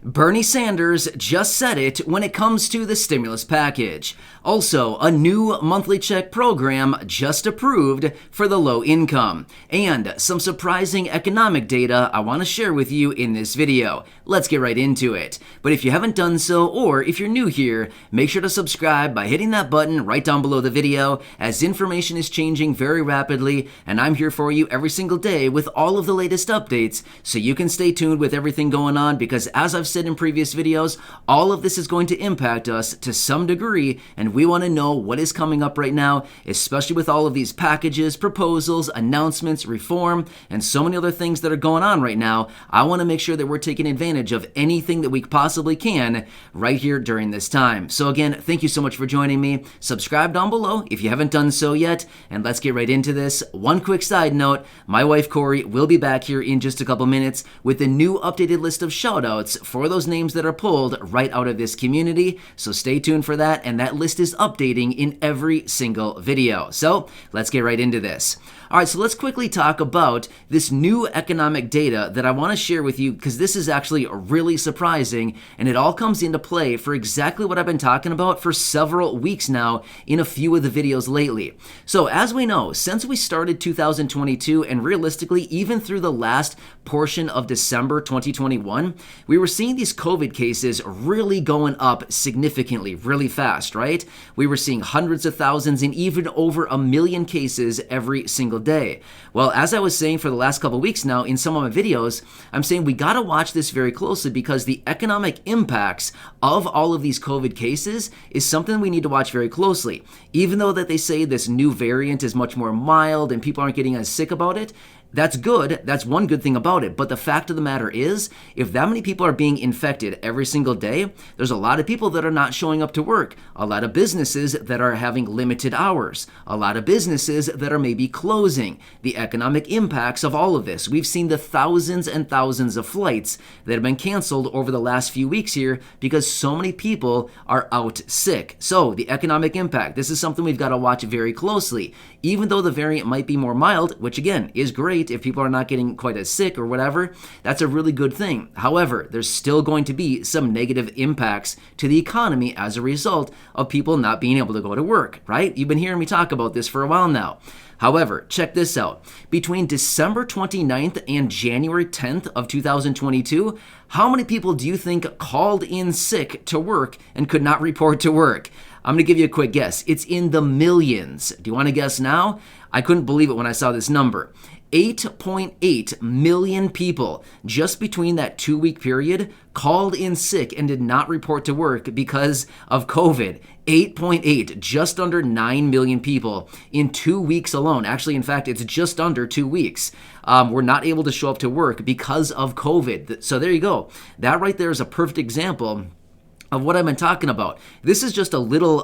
Bernie Sanders just said it when it comes to the stimulus package. Also, a new monthly check program just approved for the low income. And some surprising economic data I want to share with you in this video. Let's get right into it. But if you haven't done so, or if you're new here, make sure to subscribe by hitting that button right down below the video, as information is changing very rapidly, and I'm here for you every single day with all of the latest updates, so you can stay tuned with everything going on, because as I've said in previous videos, all of this is going to impact us to some degree, and we want to know what is coming up right now, especially with all of these packages, proposals, announcements, reform, and so many other things that are going on right now. I want to make sure that we're taking advantage of anything that we possibly can right here during this time. So again, thank you so much for joining me. Subscribe down below if you haven't done so yet, and let's get right into this. One quick side note, my wife Corey will be back here in just a couple minutes with a new updated list of shoutouts for those names that are pulled right out of this community, so stay tuned for that, and that list is updating in every single video. So let's get right into this. All right, so let's quickly talk about this new economic data that I want to share with you, because this is actually really surprising, and it all comes into play for exactly what I've been talking about for several weeks now in a few of the videos lately. So as we know, since we started 2022, and realistically even through the last portion of December 2021, we were seeing these COVID cases really going up significantly, really fast, right? We were seeing hundreds of thousands and even over 1 million cases every single day. Well, as I was saying for the last couple of weeks now in some of my videos, I'm saying we got to watch this very closely, because the economic impacts of all of these COVID cases is something we need to watch very closely. Even though that they say this new variant is much more mild and people aren't getting as sick about it, that's good. That's one good thing about it. But the fact of the matter is, if that many people are being infected every single day, there's a lot of people that are not showing up to work, a lot of businesses that are having limited hours, a lot of businesses that are maybe closing. The economic impacts of all of this. We've seen the thousands and thousands of flights that have been canceled over the last few weeks here because so many people are out sick. So the economic impact, this is something we've got to watch very closely. Even though the variant might be more mild, which again is great, if people are not getting quite as sick or whatever, that's a really good thing. However, there's still going to be some negative impacts to the economy as a result of people not being able to go to work, right? You've been hearing me talk about this for a while now. However, check this out. Between December 29th and January 10th of 2022, how many people do you think called in sick to work and could not report to work? I'm going to give you a quick guess. It's in the millions. Do you want to guess now? I couldn't believe it when I saw this number. 8.8 million people just between that 2-week period called in sick and did not report to work because of COVID. 8.8, just under 9 million people in 2 weeks alone. Actually, in fact, it's just under 2 weeks. Were not able to show up to work because of COVID. So there you go. That right there is a perfect example of what I've been talking about. This is just a little,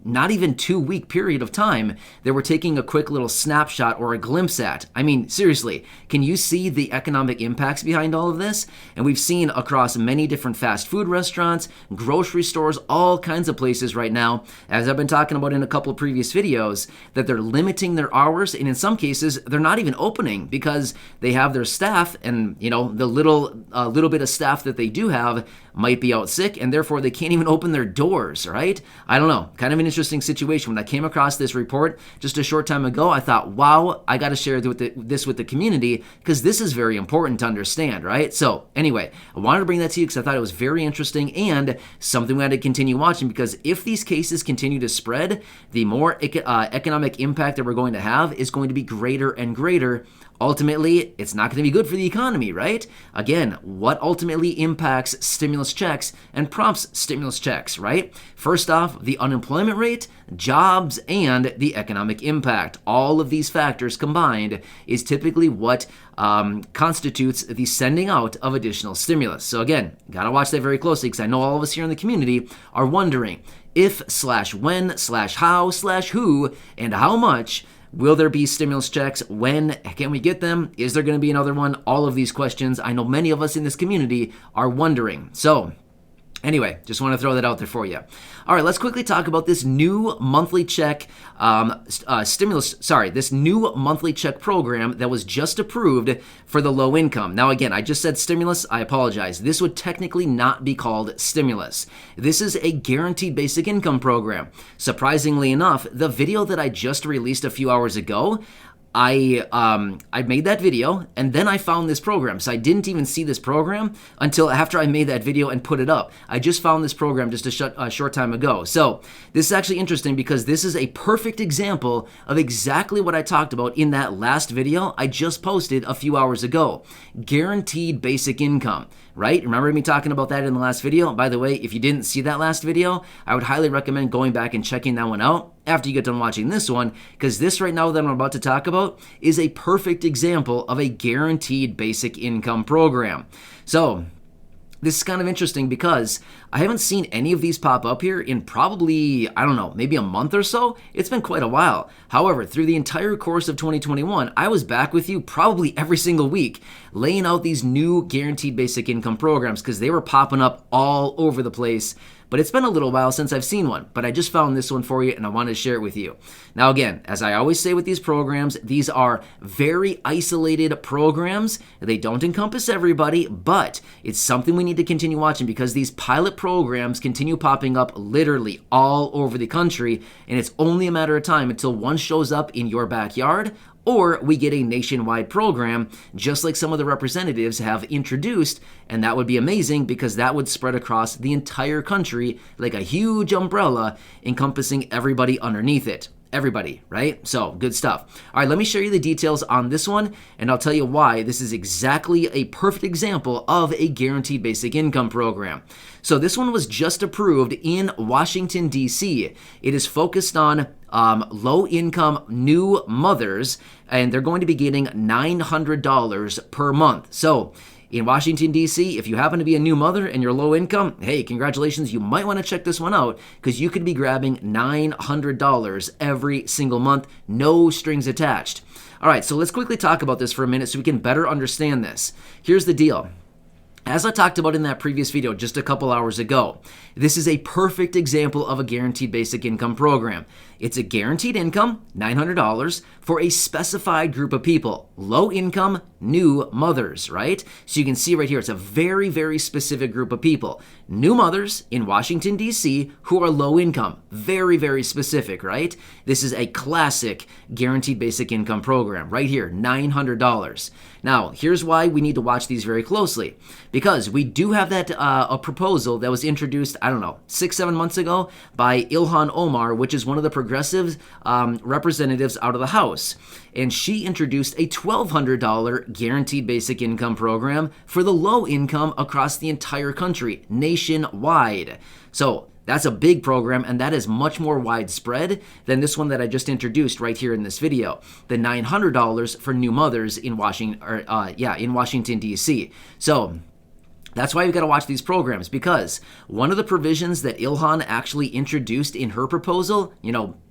not even 2-week period of time that we're taking a quick little snapshot or a glimpse at. I mean, seriously, can you see the economic impacts behind all of this? And we've seen across many different fast food restaurants, grocery stores, all kinds of places right now, as I've been talking about in a couple of previous videos, that they're limiting their hours, and in some cases, they're not even opening because they have their staff, and the little bit of staff that they do have might be out sick, and therefore they can't even open their doors, right? I don't know. Kind of an interesting situation. When I came across this report just a short time ago, I thought, wow, I got to share this with the community, because this is very important to understand, right? So anyway, I wanted to bring that to you because I thought it was very interesting and something we had to continue watching, because if these cases continue to spread, the more economic impact that we're going to have is going to be greater and greater. Ultimately, it's not going to be good for the economy, right? Again, what ultimately impacts stimulus checks and prompts stimulus checks, right? First off, the unemployment rate, jobs, and the economic impact. All of these factors combined is typically what constitutes the sending out of additional stimulus. So again, got to watch that very closely, because I know all of us here in the community are wondering if/when/how/who and how much will there be stimulus checks? When can we get them? Is there going to be another one? All of these questions I know many of us in this community are wondering. So Anyway, just want to throw that out there for you. All right, let's quickly talk about this new monthly check this new monthly check program that was just approved for the low income. Now, again, I just said stimulus. I apologize. This would technically not be called stimulus. This is a guaranteed basic income program. Surprisingly enough, the video that I just released a few hours ago, I made that video and then I found this program. So I didn't even see this program until after I made that video and put it up. I just found this program just a short time ago. So this is actually interesting because this is a perfect example of exactly what I talked about in that last video I just posted a few hours ago. Guaranteed basic income, right? Remember me talking about that in the last video? By the way, if you didn't see that last video, I would highly recommend going back and checking that one out after you get done watching this one, because this right now that I'm about to talk about is a perfect example of a guaranteed basic income program. So this is kind of interesting because I haven't seen any of these pop up here in probably, I don't know, maybe a month or so. It's been quite a while. However, through the entire course of 2021, I was back with you probably every single week laying out these new guaranteed basic income programs because they were popping up all over the place. But it's been a little while since I've seen one, but I just found this one for you and I wanted to share it with you. Now again, as I always say with these programs, these are very isolated programs. They don't encompass everybody, but it's something we need to continue watching because these pilot programs continue popping up literally all over the country, and it's only a matter of time until one shows up in your backyard or we get a nationwide program, just like some of the representatives have introduced, and that would be amazing because that would spread across the entire country like a huge umbrella encompassing everybody underneath it. Everybody, right? So, good stuff. All right, let me show you the details on this one, and I'll tell you why this is exactly a perfect example of a guaranteed basic income program. So, this one was just approved in Washington, D.C. It is focused on low-income new mothers, and they're going to be getting $900 per month. So, in Washington, D.C., if you happen to be a new mother and you're low income, hey, congratulations, you might want to check this one out because you could be grabbing $900 every single month, no strings attached. All right, so let's quickly talk about this for a minute so we can better understand this. Here's the deal. As I talked about in that previous video just a couple hours ago, this is a perfect example of a guaranteed basic income program. It's a guaranteed income, $900, for a specified group of people, low income, new mothers, right? So you can see right here, it's a very, very specific group of people. New mothers in Washington, D.C. who are low income. Very, very specific, right? This is a classic guaranteed basic income program right here, $900. Now, here's why we need to watch these very closely. Because we do have that a proposal that was introduced, I don't know, 6-7 months ago by Ilhan Omar, which is one of the progressive representatives out of the House. And she introduced a $1,200 guaranteed basic income program for the low income across the entire country, nationwide. So that's a big program, and that is much more widespread than this one that I just introduced right here in this video, the $900 for new mothers in Washington, D.C. So that's why you've got to watch these programs, because one of the provisions that Ilhan actually introduced in her proposal,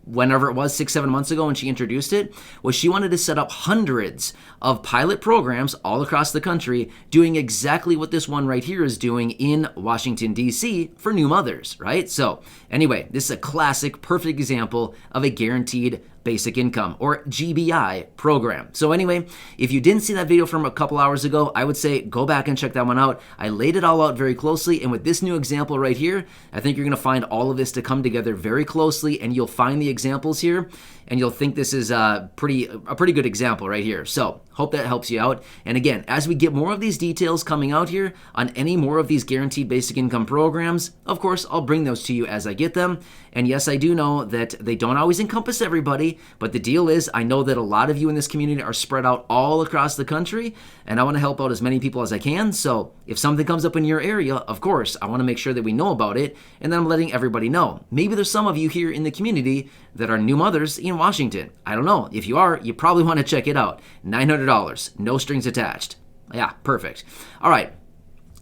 whenever it was 6-7 months ago when she introduced it, was she wanted to set up hundreds of pilot programs all across the country doing exactly what this one right here is doing in Washington, D.C. for new mothers, right? So anyway, this is a classic, perfect example of a guaranteed basic income, or GBI program. So anyway, if you didn't see that video from a couple hours ago, I would say go back and check that one out. I laid it all out very closely, and with this new example right here, I think you're going to find all of this to come together very closely, and you'll find the examples here, and you'll think this is a pretty good example right here. So hope that helps you out. And again, as we get more of these details coming out here on any more of these guaranteed basic income programs, of course, I'll bring those to you as I get them. And yes, I do know that they don't always encompass everybody, but the deal is I know that a lot of you in this community are spread out all across the country, and I want to help out as many people as I can. So if something comes up in your area, of course, I want to make sure that we know about it, and then I'm letting everybody know. Maybe there's some of you here in the community that are new mothers in Washington. I don't know. If you are, you probably want to check it out. $900, no strings attached. Yeah, perfect. All right.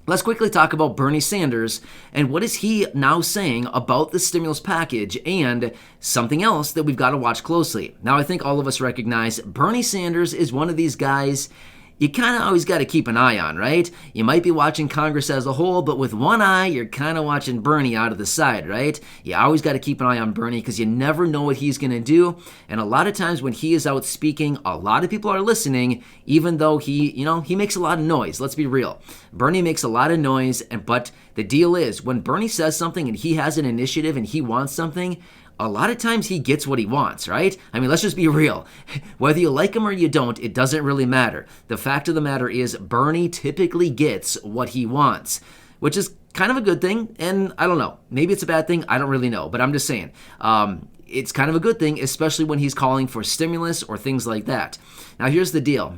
Let's quickly talk about Bernie Sanders and what is he now saying about the stimulus package and something else that we've got to watch closely. Now, I think all of us recognize Bernie Sanders is one of these guys. you kind of always got to keep an eye on, right? You might be watching Congress as a whole, but with one eye, you're kind of watching Bernie out of the side, right? You always got to keep an eye on Bernie because you never know what he's going to do. And a lot of times when he is out speaking, a lot of people are listening, even though he makes a lot of noise. Let's be real. Bernie makes a lot of noise, but the deal is when Bernie says something and he has an initiative and he wants something, a lot of times he gets what he wants, right? I mean, let's just be real. Whether you like him or you don't, it doesn't really matter. The fact of the matter is Bernie typically gets what he wants, which is kind of a good thing. And I don't know, maybe it's a bad thing. I don't really know, but I'm just saying. It's kind of a good thing, especially when he's calling for stimulus or things like that. Now, here's the deal.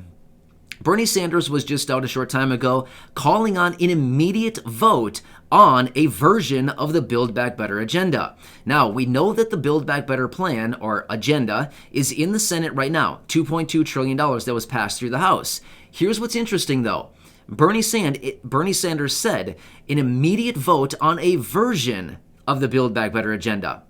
Bernie Sanders was just out a short time ago calling on an immediate vote on a version of the Build Back Better agenda. Now, we know that the Build Back Better plan or agenda is in the Senate right now, $2.2 trillion that was passed through the House. Here's what's interesting, though. Bernie Sanders said an immediate vote on a version of the Build Back Better agenda.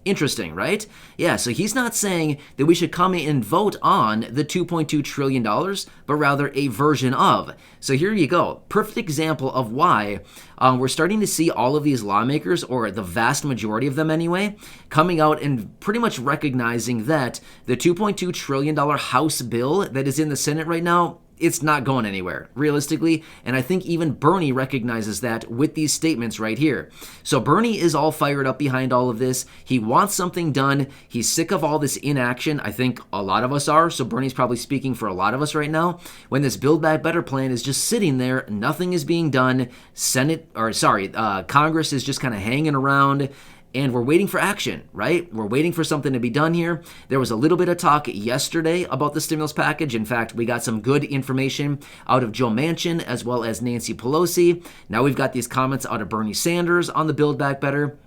Interesting, right? Yeah, so he's not saying that we should come in and vote on the $2.2 trillion, but rather a version of. So here you go. Perfect example of why we're starting to see all of these lawmakers, or the vast majority of them anyway, coming out and pretty much recognizing that the $2.2 trillion House bill that is in the Senate right now, it's not going anywhere, realistically, and I think even Bernie recognizes that with these statements right here. So Bernie is all fired up behind all of this. He wants something done. He's sick of all this inaction. I think a lot of us are, so Bernie's probably speaking for a lot of us right now. When this Build Back Better plan is just sitting there, nothing is being done. Congress is just kind of hanging around. And we're waiting for action, right? We're waiting for something to be done here. There was a little bit of talk yesterday about the stimulus package. In fact, we got some good information out of Joe Manchin as well as Nancy Pelosi. Now we've got these comments out of Bernie Sanders on the Build Back Better.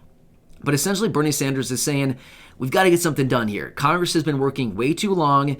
But essentially, Bernie Sanders is saying, we've got to get something done here. Congress has been working way too long,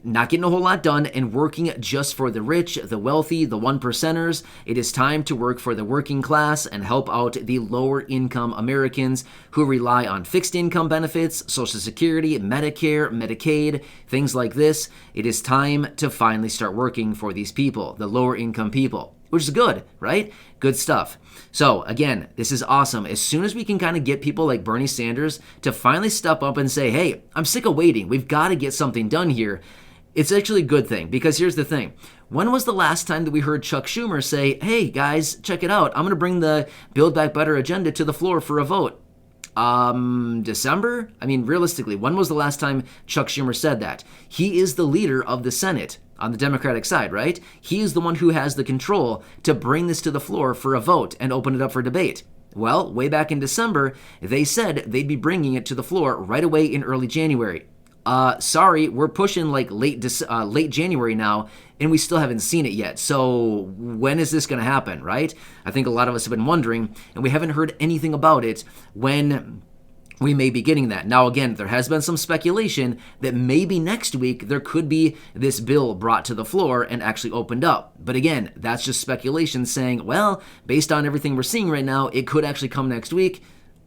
not getting a whole lot done, and working just for the rich, the wealthy, the one percenters. It is time to work for the working class and help out the lower income Americans who rely on fixed income benefits, Social Security, Medicare, Medicaid, things like this. It is time to finally start working for these people, the lower income people, which is good, right? Good stuff. So again, this is awesome. As soon as we can kind of get people like Bernie Sanders to finally step up and say, hey, I'm sick of waiting. We've got to get something done here. It's actually a good thing, because here's the thing. When was the last time that we heard Chuck Schumer say, hey guys, check it out, I'm going to bring the Build Back Better agenda to the floor for a vote? December? I mean, realistically, when was the last time Chuck Schumer said that? He is the leader of the Senate on the Democratic side, right? He is the one who has the control to bring this to the floor for a vote and open it up for debate. Well, way back in December, they said they'd be bringing it to the floor right away in early January. Sorry, we're pushing like late January now, and we still haven't seen it yet. So when is this going to happen, right? I think a lot of us have been wondering, and we haven't heard anything about it when we may be getting that. Now, again, there has been some speculation that maybe next week there could be this bill brought to the floor and actually opened up. But again, that's just speculation saying, well, based on everything we're seeing right now, it could actually come next week.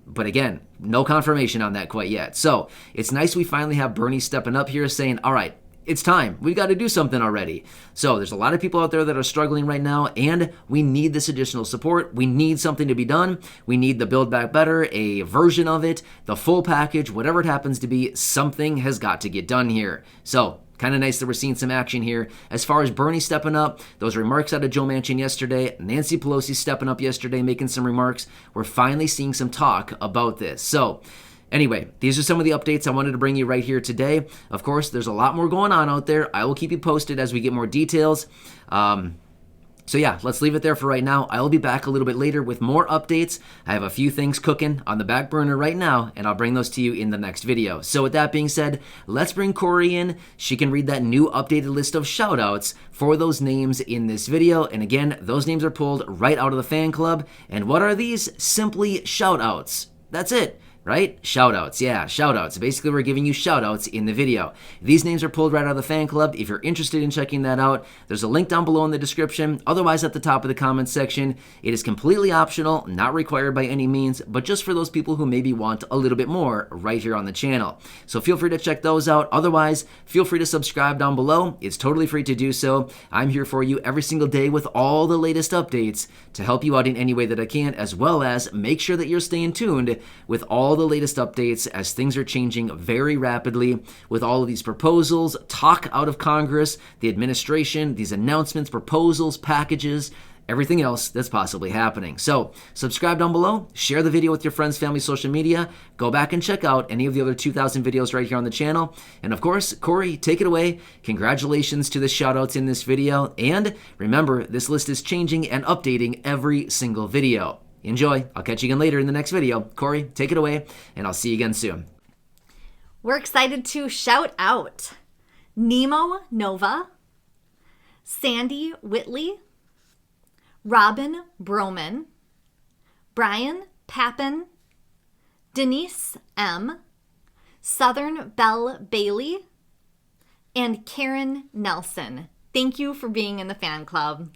But again, no confirmation on that quite yet. So it's nice we finally have Bernie stepping up here saying, all right, it's time. We've got to do something already. So there's a lot of people out there that are struggling right now, and we need this additional support. We need something to be done. We need the Build Back Better, a version of it, the full package, whatever it happens to be. Something has got to get done here. So kind of nice that we're seeing some action here. As far as Bernie stepping up, those remarks out of Joe Manchin yesterday, Nancy Pelosi stepping up yesterday, making some remarks. We're finally seeing some talk about this. So anyway, these are some of the updates I wanted to bring you right here today. Of course, there's a lot more going on out there. I will keep you posted as we get more details. So yeah, let's leave it there for right now. I'll be back a little bit later with more updates. I have a few things cooking on the back burner right now, and I'll bring those to you in the next video. So with that being said, let's bring Corey in. She can read that new updated list of shoutouts for those names in this video. And again, those names are pulled right out of the fan club. And what are these? Simply shoutouts. That's it. right? Shoutouts, yeah, shoutouts. Basically, we're giving you shoutouts in the video. These names are pulled right out of the fan club. If you're interested in checking that out, there's a link down below in the description. Otherwise, at the top of the comments section. It is completely optional, not required by any means, but just for those people who maybe want a little bit more right here on the channel. So feel free to check those out. Otherwise, feel free to subscribe down below. It's totally free to do so. I'm here for you every single day with all the latest updates to help you out in any way that I can, as well as make sure that you're staying tuned with all the latest updates as things are changing very rapidly with all of these proposals, talk out of Congress, the administration, these announcements, proposals, packages, everything else that's possibly happening. So subscribe down below, share the video with your friends, family, social media, go back and check out any of the other 2,000 videos right here on the channel. And of course, Corey, take it away. Congratulations to the shoutouts in this video. And remember, this list is changing and updating every single video. Enjoy. I'll catch you again later in the next video. Corey, take it away, and I'll see you again soon. We're excited to shout out Nemo Nova, Sandy Whitley, Robin Broman, Brian Pappen, Denise M., Southern Belle Bailey, and Karen Nelson. Thank you for being in the fan club.